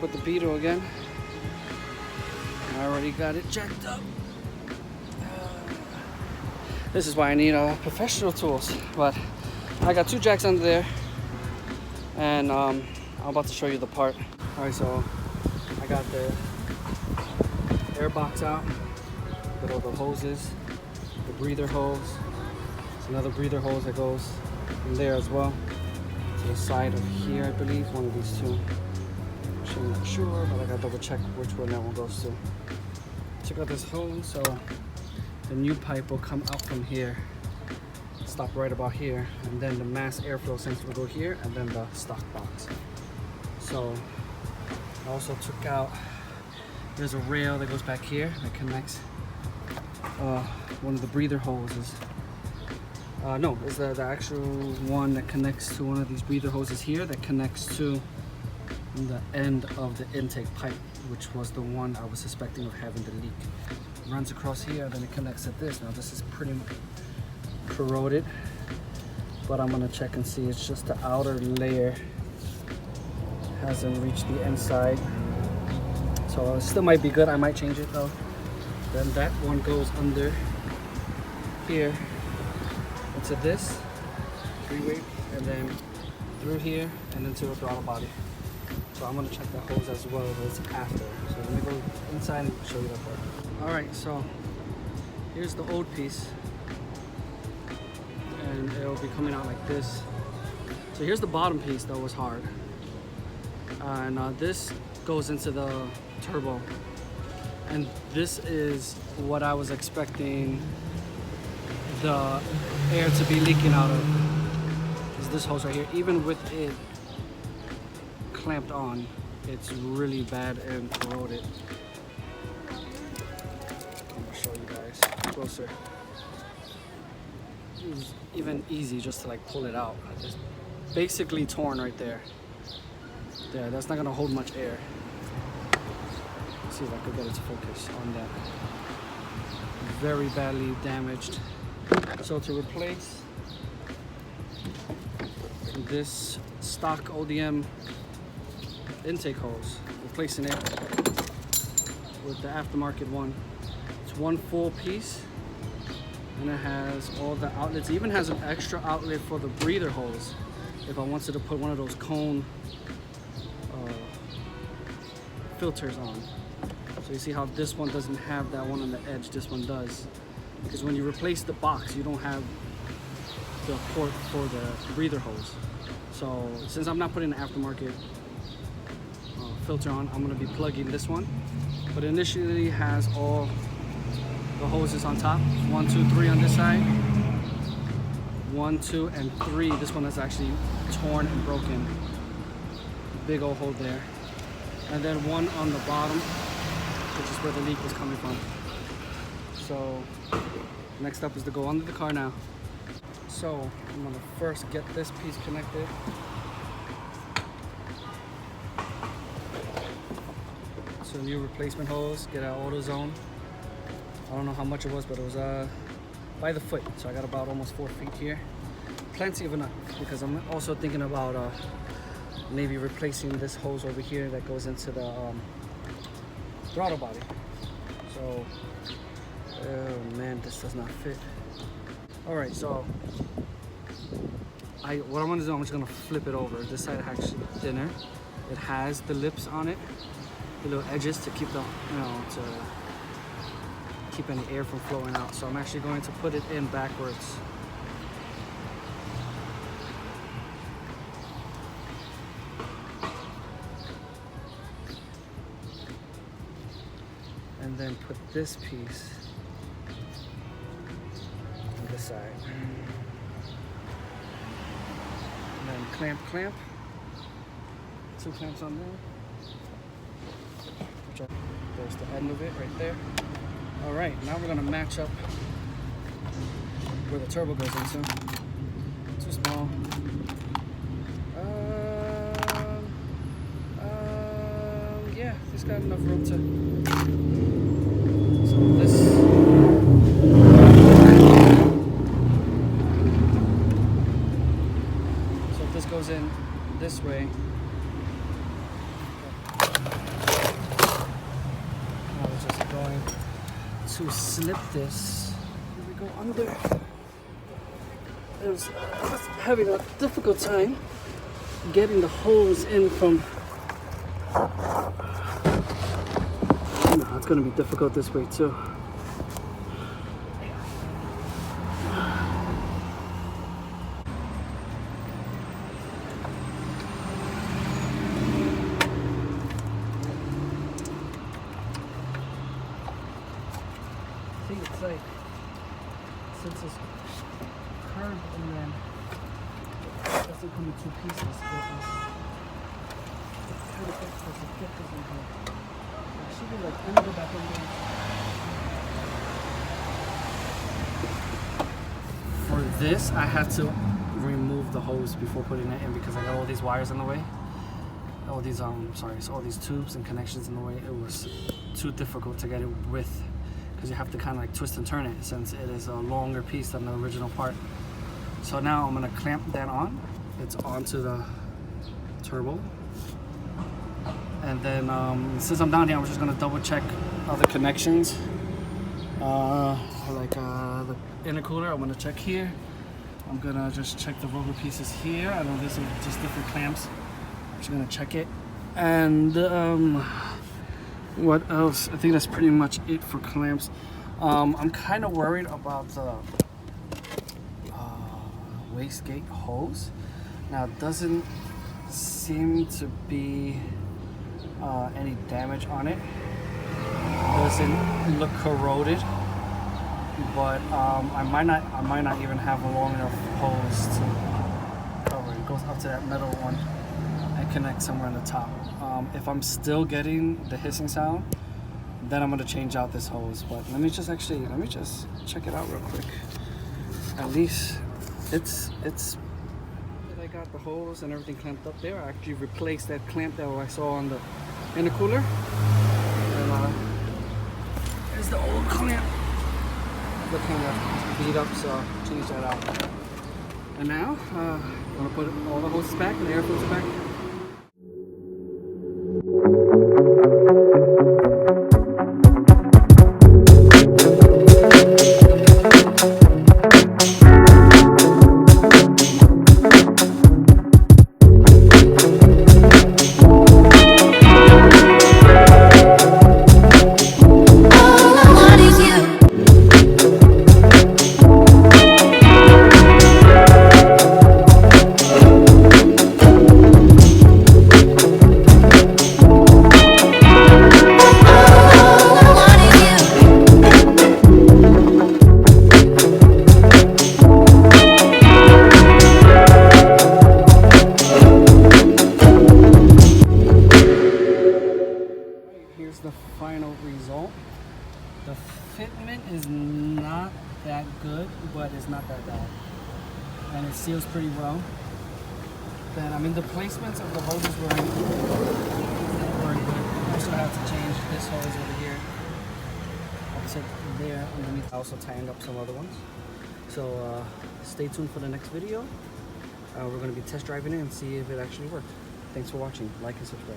with the Beetle again. I already got it jacked up. This is why I need professional tools. But I got 2 jacks under there, and I'm about to show you the part. All right, so I got the air box out with all the hoses, the breather hose. There's another breather hose that goes in there as well, to the side of here, I believe, one of these 2. Actually, I'm not sure, but I gotta double check which one that one goes to. Check out this hose, so the new pipe will come out from here, stop right about here, and then the mass airflow sensor will go here, and then the stock box. So I also took out, there's a rail that goes back here that connects one of the breather hoses. No, it's the actual one that connects to one of these breather hoses here that connects to the end of the intake pipe, which was the one I was suspecting of having the leak. It runs across here, then it connects at this. Now this is pretty corroded, but I'm gonna check and see. It's just the outer layer hasn't reached the inside, so it still might be good. I might change it though. Then that one goes under here into this 3-way, and then through here and into the throttle body. So I'm gonna check the hose as well, but it's after. So let me go inside and show you that part. All right, so here's the old piece, and it'll be coming out like this. So here's the bottom piece that was hard, and this goes into the turbo, and this is what I was expecting the air to be leaking out of. Is this hose right here. Even with it clamped on, it's really bad and corroded. I'm gonna show you guys closer. It's even easy just to like pull it out. It's basically torn right there. There, that's not gonna hold much air. Let's see if I could get it to focus on that. Very badly damaged. So to replace this stock ODM intake hose, replacing it with the aftermarket one. It's one full piece, and it has all the outlets. It even has an extra outlet for the breather hose if I wanted to put one of those cone filters on. So you see how this one doesn't have that one on the edge, this one does. Because when you replace the box, you don't have the port for the breather hose. So since I'm not putting the aftermarket filter on, I'm gonna be plugging this one. But initially it has all the hoses on top. 1, 2, 3 on this side. 1, 2, and 3. This one is actually torn and broken. Big old hole there. And then one on the bottom, which is where the leak was coming from. So next up is to go under the car now. So I'm gonna first get this piece connected. So new replacement hose, get out AutoZone. I don't know how much it was, but it was by the foot. So I got about almost 4 feet here. Plenty of enough, because I'm also thinking about maybe replacing this hose over here that goes into the throttle body. So, oh man, this does not fit. All right, so what I'm gonna do, I'm just gonna flip it over. This side is actually thinner. It has the lips on it, the little edges to keep the, to keep any air from flowing out. So I'm actually going to put it in backwards. And then put this piece on this side. And then clamp. 2 clamps on there. There's the end of it right there. All right, now we're gonna match up where the turbo goes into. Too small. Yeah, this got enough room to. So if this goes in this way, slip this. Here we go under. I was having a difficult time getting the hose in from. No, it's gonna be difficult this way too. See, it's like since it's curved and then it doesn't come in two pieces. It kind of gets this, it gets this in here. It should be like, let me go back in there. For this, I had to remove the hose before putting it in because I got all these wires in the way. All these so all these tubes and connections in the way. It was too difficult to get it with, because you have to kind of like twist and turn it since it is a longer piece than the original part. So now I'm gonna clamp that on. It's onto the turbo. And then since I'm down here, I'm just gonna double check other connections. The intercooler, I'm gonna check here. I'm gonna just check the rubber pieces here. I know these are just different clamps. I'm just gonna check it. And what else? I think that's pretty much it for clamps. I'm kind of worried about the wastegate hose. Now it doesn't seem to be any damage on it. Doesn't look corroded, but I might not even have a long enough hose to cover it. It goes up to that metal one and connects somewhere on the top. If I'm still getting the hissing sound, then I'm gonna change out this hose. But let me just check it out real quick. At least it's. I got the hose and everything clamped up there. I actually replaced that clamp that I saw on the intercooler. And there's the old clamp. The kind of beat up, so I'll change that out. And now I'm gonna put all the hoses back and the air filter back. The final result. The fitment is not that good, but it's not that bad, and it seals pretty well. Then the placements of the hoses were good. I also have to change this hose over here. I'll take there underneath. I also tightened up some other ones. So stay tuned for the next video. We're going to be test driving it and see if it actually worked. Thanks for watching. Like and subscribe.